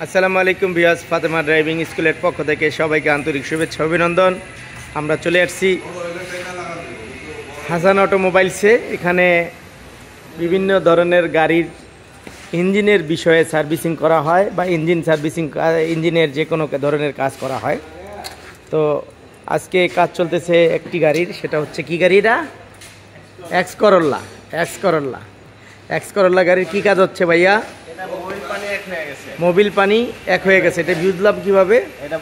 আসসালামু আলাইকুম viewers, Fatema driving স্কুলের পক্ষ থেকে সবাইকে আন্তরিক শুভেচ্ছা অভিনন্দন। আমরা চলে আসছি হাসান অটোমোবাইলসে। এখানে বিভিন্ন ধরনের গাড়ির ইঞ্জিনের বিষয়ে সার্ভিসিং করা হয় বা ইঞ্জিন সার্ভিসিং, ইঞ্জিনের যে কোনো ধরনের কাজ করা হয়। তো আজকে কাজ চলতেছে একটি গাড়ির, সেটা হচ্ছে কি গাড়িটা? এক্স করোলা গাড়ির কি কাজ হচ্ছে ভাইয়া? মোবিল পানি এক হয়ে গেছে। এটা বুঝলাম কিভাবে? এটা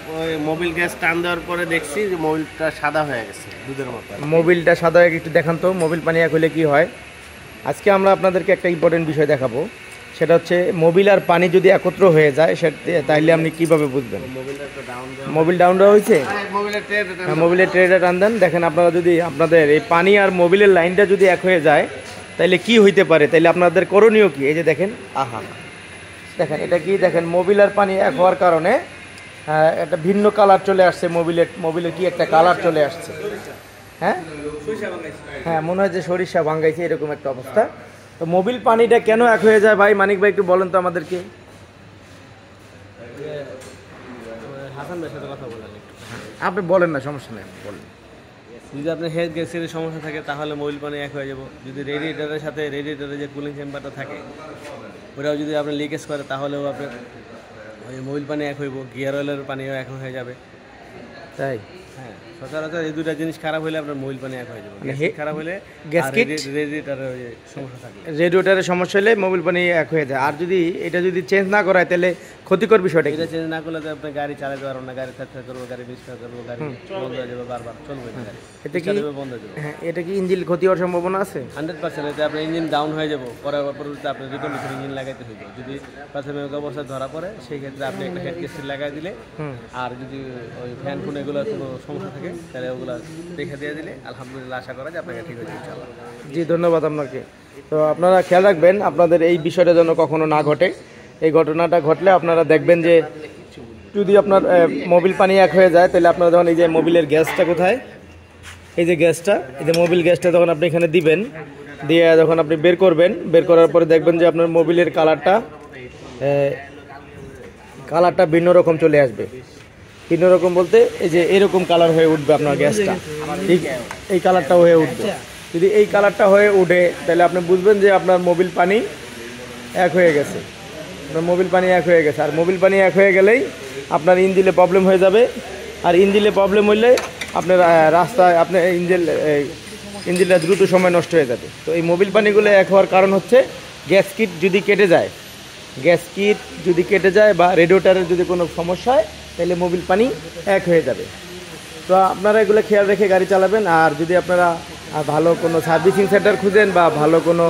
মোবিল গ্যাস টান দেওয়ার পরে দেখছি যে মোবিলটা সাদা হয়ে গেছে, দুধের মতো। মোবিলটা সাদা হয়ে একটু দেখান তো, মোবিল পানি এক হলে কি হয়। আজকে আমরা আপনাদেরকে একটা ইম্পর্টেন্ট বিষয় দেখাবো, সেটা হচ্ছে মোবিল আর পানি যদি একত্র হয়ে যায় তাহলে আপনি কিভাবে বুঝবেন? মোবিল ডাউন দেওয়া হয়েছে, মোবিলের ট্রেটা টান দেন। দেখেন আপনারা যদি আপনাদের এই পানি আর মোবিলের লাইনটা যদি এক হয়ে যায় তাহলে কি হইতে পারে, তাইলে আপনাদের করণীয় কি? এই যে দেখেন, আহা দেখেন, এটা কি দেখেন, মোবিল আর পানি এক হওয়ার কারণে একটা ভিন্ন কালার চলে আসছে। মোবিলের কি একটা কালার চলে আসছে। হ্যাঁ, মনে হয় যে সরিষা ভাঙ্গাইছে, এরকম একটা অবস্থা। তো মোবিল পানিটা কেন এক হয়ে যায় ভাই? মানিক ভাই একটু বলেন তো আমাদেরকে। হাসান ভাইয়ের সাথে কথা বলেন। আপনি বলেন না, সমস্যা নেই, বলেন। যদি আপনার হেড গ্যাসের সমস্যা থাকে তাহলে মোবিল পানি এক হয়ে যাব। যদি রেডিয়েটারের সাথে রেডিয়েটারের যে কুলিং চেম্বারটা থাকে ওটাও যদি আপনি লিকেজ করে তাহলেও আপনার ওই মোবিল পানি এক হইব, গিয়ার অয়েলের পানিও এক হয়ে যাবে। তাই? হ্যাঁ, সচরাচর এই দুটা জিনিস খারাপ হলে আপনার মোবিল পানি এক হয়ে যাবে। খারাপ হলে রেডিয়েটারের সমস্যা থাকে, রেডিয়েটারের সমস্যা হলে মোবিল পানি এক হয়ে যায়। আর যদি এটা যদি চেঞ্জ না করায় তাহলে ক্ষতিকর বিষয়টা। এটা চেঞ্জ না করলে তো আপনি গাড়ি চালাতে পারবেন না, গাড়ি থাকতে করবো, গাড়ি মিসফায়ার করবো, গাড়ি বন্ধ হয়ে যাবে, বারবার চলবে না গাড়ি। এটা কি বন্ধ হয়ে যাবে? হ্যাঁ, এটা কি ইঞ্জিন ক্ষতি হওয়ার সম্ভাবনা আছে? 100%। এতে আপনার ইঞ্জিন ডাউন হয়ে যাবো, পরবর্তীতে আপনি রিকন্ডিশন ইঞ্জিন লাগাইতে হইব। যদি প্রাথমিক অবস্থায় ধরা পড়ে সেই ক্ষেত্রে আপনি একটা হেড কেসিল লাগাই দিলে, আর যদি ওই ফ্যান ফোন এগুলো কোনো সমস্যা থাকে তাহলে ওগুলো দেখে দিয়ে দিলে আলহামদুলিল্লাহ আশা করা যে আপনাকে ঠিক হয়ে যাবে ইনশাআল্লাহ। জি, ধন্যবাদ আপনাকে। তো আপনারা খেয়াল রাখবেন আপনাদের এই বিষয়টা যেন কখনো না ঘটে। এই ঘটনাটা ঘটলে আপনারা দেখবেন যে যদি আপনার মোবিল পানি এক হয়ে যায় তাহলে আপনারা যখন এই যে মোবিলের গ্যাসটা কোথায়, এই যে গ্যাসটা, এই যে মোবিল গ্যাসটা যখন আপনি এখানে দিবেন, দিয়ে যখন আপনি বের করবেন, বের করার পরে দেখবেন যে আপনার মোবিলের কালারটা ভিন্ন রকম চলে আসবে। ভিন্ন রকম বলতে এই যে এরকম কালার হয়ে উঠবে আপনার গ্যাসটা, ঠিক এই কালারটা হয়ে উঠবে। যদি এই কালারটা হয়ে উঠে তাহলে আপনি বুঝবেন যে আপনার মোবিল পানি এক হয়ে গেছে। আপনার মোবিল পানি এক হয়ে গেছে। আর মোবিল পানি এক হয়ে গেলেই আপনার ইঞ্জিনে প্রবলেম হয়ে যাবে। আর ইঞ্জিনে প্রবলেম হইলে আপনার রাস্তায় আপনার ইঞ্জিনটা দ্রুত সময় নষ্ট হয়ে যাবে। তো এই মোবিল পানিগুলো এক হওয়ার কারণ হচ্ছে গ্যাস কিট যদি কেটে যায় বা রেডিয়েটরের যদি কোনো সমস্যা হয় তাহলে মোবিল পানি এক হয়ে যাবে। তো আপনারা এগুলো খেয়াল রেখে গাড়ি চালাবেন। আর যদি আপনারা ভালো কোনো সার্ভিসিং সেন্টার খুঁজেন বা ভালো কোনো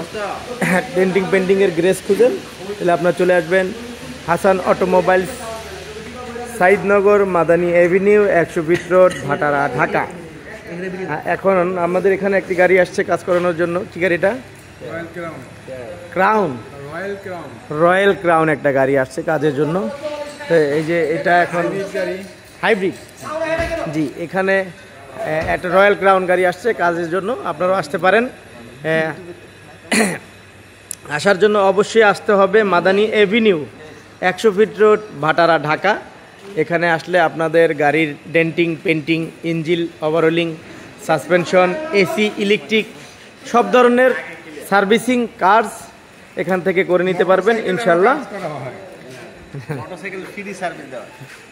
পেন্টিংয়ের গ্রেস খুঁজেন তাহলে আপনারা চলে আসবেন Hasan automobiles, Saidnagar, Madani avenue, 100 feet road, ভাটারা, ঢাকা। এখন আমাদের এখানে একটি গাড়ি আসছে কাজ করানোর জন্য। কি গাড়িটা? রয়্যাল ক্রাউন একটা গাড়ি আসছে কাজের জন্য। তো এই যে এটা এখন হাইব্রিড। জি, এখানে একটা রয়্যাল ক্রাউন গাড়ি আসছে কাজের জন্য। আপনারাও আসতে পারেন। আসার জন্য অবশ্যই আসতে হবে মাদানী এভিনিউ, 100 ফিট রোড, ভাটারা, ঢাকা। এখানে আসলে আপনাদের গাড়ির denting, painting, engine overhauling, suspension, AC, electric সব ধরনের সার্ভিসিং কাজ এখান থেকে করে নিতে পারবেন ইনশাল্লাহ।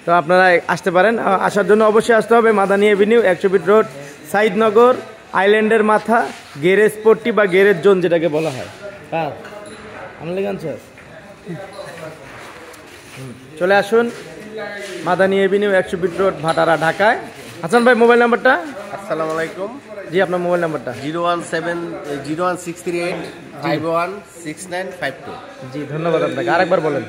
তো আপনারা আসতে পারেন। আসার জন্য অবশ্যই আসতে হবে Madani avenue, 100 feet road, Saidnagar, আইল্যান্ডের মাথা, গ্যারেজ পট্টি বা গ্যারেজ জোন যেটাকে বলা হয়। চলে আসুন মাদানী এভিনিউ, 100 ফিট রোড, ভাটারা, ঢাকায়। হাসান ভাই, মোবাইল নাম্বারটা? আসসালামু আলাইকুম। জি, আপনার মোবাইল নাম্বারটা? 01701616952। জি, ধন্যবাদ আপনাকে। আরেকবার বলেন।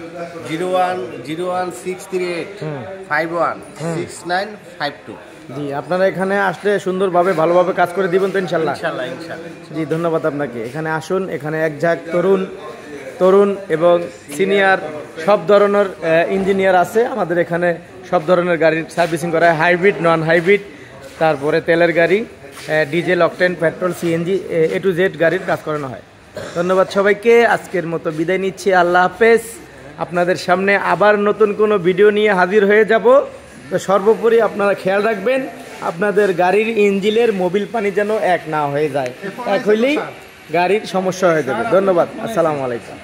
01638516952। জি, আপনারা এখানে আসলে সুন্দরভাবে ভালোভাবে কাজ করে দিবেন তো ইনশাল্লাহ? ইনশাআল্লাহ। জি, ধন্যবাদ আপনাকে। এখানে আসুন। এখানে এক ঝাঁক তরুণ এবং সিনিয়র সব ধরনের ইঞ্জিনিয়ার আছে। আমাদের এখানে সব ধরনের গাড়ির সার্ভিসিং করা হয়, হাইব্রিড, নন হাইব্রিড, তারপরে তেলের গাড়ি, diesel, octane, petrol, CNG, A to Z গাড়ির কাজ করানো হয়। ধন্যবাদ সবাইকে। আজকের মতো বিদায় নিচ্ছি। আল্লাহ হাফেজ। আপনাদের সামনে আবার নতুন কোনো ভিডিও নিয়ে হাজির হয়ে যাব। তো সর্বোপরি আপনারা খেয়াল রাখবেন আপনাদের গাড়ির ইঞ্জিনের মোবিল পানি যেন এক না হয়ে যায়, এক হইলেই গাড়ির সমস্যা হয়ে যাবে। ধন্যবাদ, আসসালামু আলাইকুম।